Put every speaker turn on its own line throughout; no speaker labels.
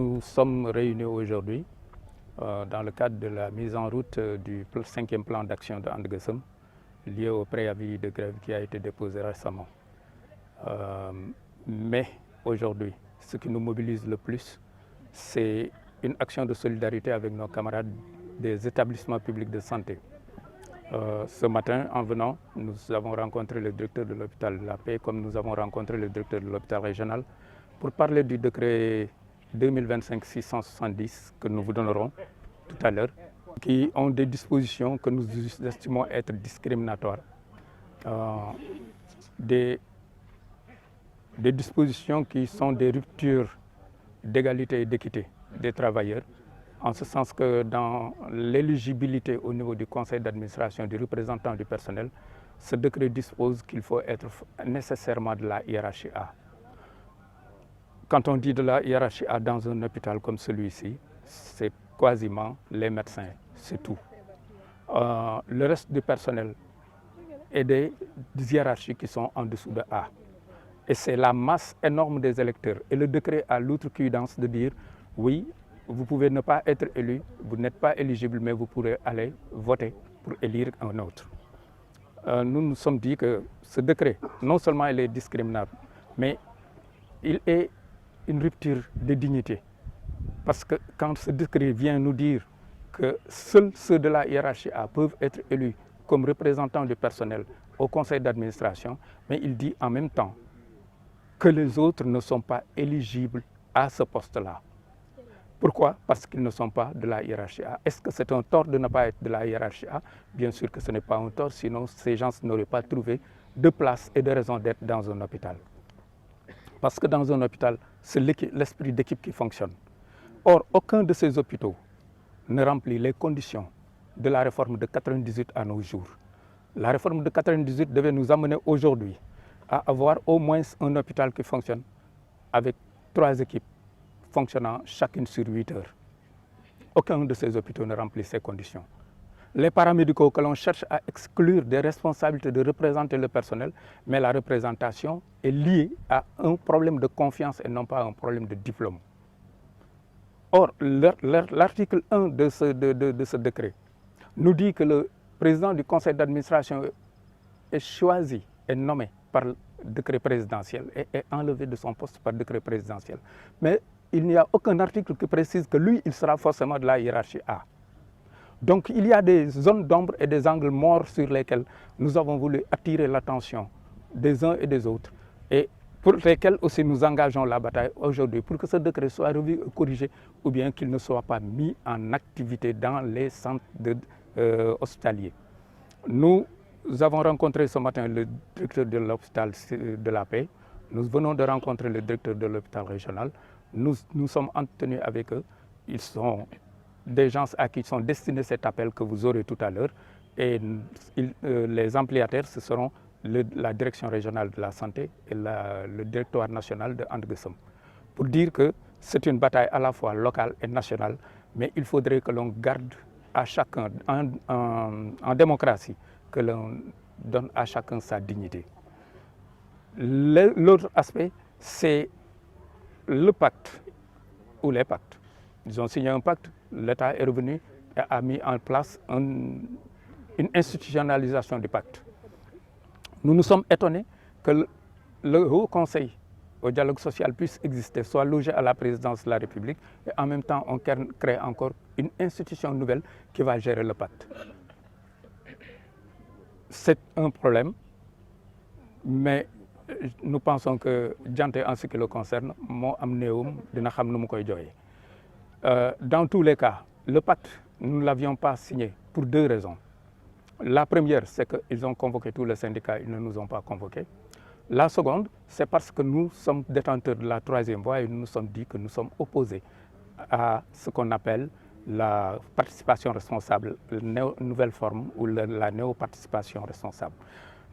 Nous sommes réunis aujourd'hui dans le cadre de la mise en route du 5e plan d'action de And Gueusseum lié au préavis de grève qui a été déposé récemment. Mais aujourd'hui, ce qui nous mobilise le plus, c'est une action de solidarité avec nos camarades des établissements publics de santé. Ce matin, en venant, nous avons rencontré le directeur de l'hôpital de la Paix, comme nous avons rencontré le directeur de l'hôpital régional, pour parler du décret 2025-670 que nous vous donnerons tout à l'heure, qui ont des dispositions que nous estimons être discriminatoires, des dispositions qui sont des ruptures d'égalité et d'équité des travailleurs, en ce sens que dans l'éligibilité au niveau du conseil d'administration du représentant du personnel, ce décret dispose qu'il faut être nécessairement de la hiérarchie A. Quand on dit de la hiérarchie A dans un hôpital comme celui-ci, c'est quasiment les médecins, c'est tout. Le reste du personnel est des hiérarchies qui sont en dessous de A. Et c'est la masse énorme des électeurs. Et le décret a l'outrecuidance de dire, oui, vous pouvez ne pas être élu, vous n'êtes pas éligible, mais vous pourrez aller voter pour élire un autre. Nous nous sommes dit que ce décret, non seulement il est discriminable, mais il est une rupture de dignité. Parce que quand ce décret vient nous dire que seuls ceux de la hiérarchie A peuvent être élus comme représentants du personnel au conseil d'administration, mais il dit en même temps que les autres ne sont pas éligibles à ce poste-là. Pourquoi? Parce qu'ils ne sont pas de la hiérarchie A. Est-ce que c'est un tort de ne pas être de la hiérarchie A? Bien sûr que ce n'est pas un tort, sinon ces gens n'auraient pas trouvé de place et de raison d'être dans un hôpital. Parce que dans un hôpital, c'est l'esprit d'équipe qui fonctionne. Or, aucun de ces hôpitaux ne remplit les conditions de la réforme de 98 à nos jours. La réforme de 98 devait nous amener aujourd'hui à avoir au moins un hôpital qui fonctionne avec 3 équipes fonctionnant chacune sur 8 heures. Aucun de ces hôpitaux ne remplit ces conditions. Les paramédicaux que l'on cherche à exclure des responsabilités de représenter le personnel, mais la représentation est liée à un problème de confiance et non pas un problème de diplôme. Or, l'article 1 de ce décret nous dit que le président du conseil d'administration est choisi et nommé par décret présidentiel et est enlevé de son poste par décret présidentiel. Mais il n'y a aucun article qui précise que lui, il sera forcément de la hiérarchie A. Donc il y a des zones d'ombre et des angles morts sur lesquels nous avons voulu attirer l'attention des uns et des autres et pour lesquels aussi nous engageons la bataille aujourd'hui pour que ce décret soit revu et corrigé ou bien qu'il ne soit pas mis en activité dans les centres hospitaliers. Nous avons rencontré ce matin le directeur de l'hôpital de la Paix, nous venons de rencontrer le directeur de l'hôpital régional, nous sommes entretenus avec eux, ils sont des gens à qui sont destinés cet appel que vous aurez tout à l'heure et les ampliataires, ce seront la direction régionale de la santé et le directoire national de And Gueusseum. Pour dire que c'est une bataille à la fois locale et nationale, mais il faudrait que l'on garde à chacun, en démocratie, que l'on donne à chacun sa dignité. L'autre aspect, c'est le pacte ou les pactes. Ils ont signé un pacte, l'État est revenu et a mis en place une institutionnalisation du pacte. Nous nous sommes étonnés que le Haut Conseil au dialogue social puisse exister, soit logé à la présidence de la République et en même temps on crée encore une institution nouvelle qui va gérer le pacte. C'est un problème, mais nous pensons que Diante, en ce qui le concerne, moo am néewum dina xam nu mu koy jooyee. Dans tous les cas, le pacte, nous ne l'avions pas signé pour 2 raisons. La première, c'est qu'ils ont convoqué tous les syndicats, ils ne nous ont pas convoqués. La seconde, c'est parce que nous sommes détenteurs de la 3e voie et nous nous sommes dit que nous sommes opposés à ce qu'on appelle la participation responsable, la nouvelle forme ou la néo-participation responsable.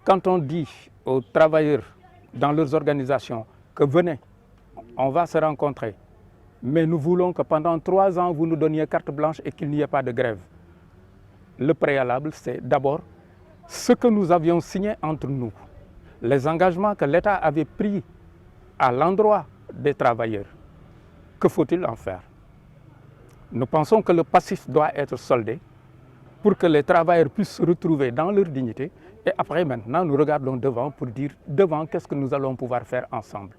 Quand on dit aux travailleurs dans leurs organisations que venez, on va se rencontrer, mais nous voulons que pendant 3 ans, vous nous donniez carte blanche et qu'il n'y ait pas de grève. Le préalable, c'est d'abord ce que nous avions signé entre nous, les engagements que l'État avait pris à l'endroit des travailleurs. Que faut-il en faire? Nous pensons que le passif doit être soldé pour que les travailleurs puissent se retrouver dans leur dignité. Et après, maintenant, nous regardons devant pour dire devant qu'est-ce que nous allons pouvoir faire ensemble.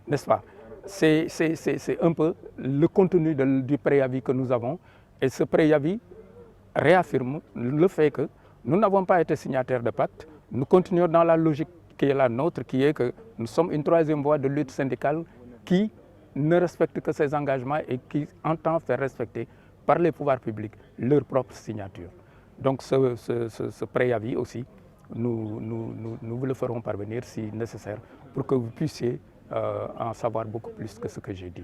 N'est-ce pas? C'est un peu le contenu du préavis que nous avons. Et ce préavis réaffirme le fait que nous n'avons pas été signataires de pacte. Nous continuons dans la logique qui est la nôtre, qui est que nous sommes une troisième voie de lutte syndicale qui ne respecte que ses engagements et qui entend faire respecter par les pouvoirs publics leur propre signature. Donc ce préavis aussi, nous vous le ferons parvenir si nécessaire pour que vous puissiez en savoir beaucoup plus que ce que j'ai dit.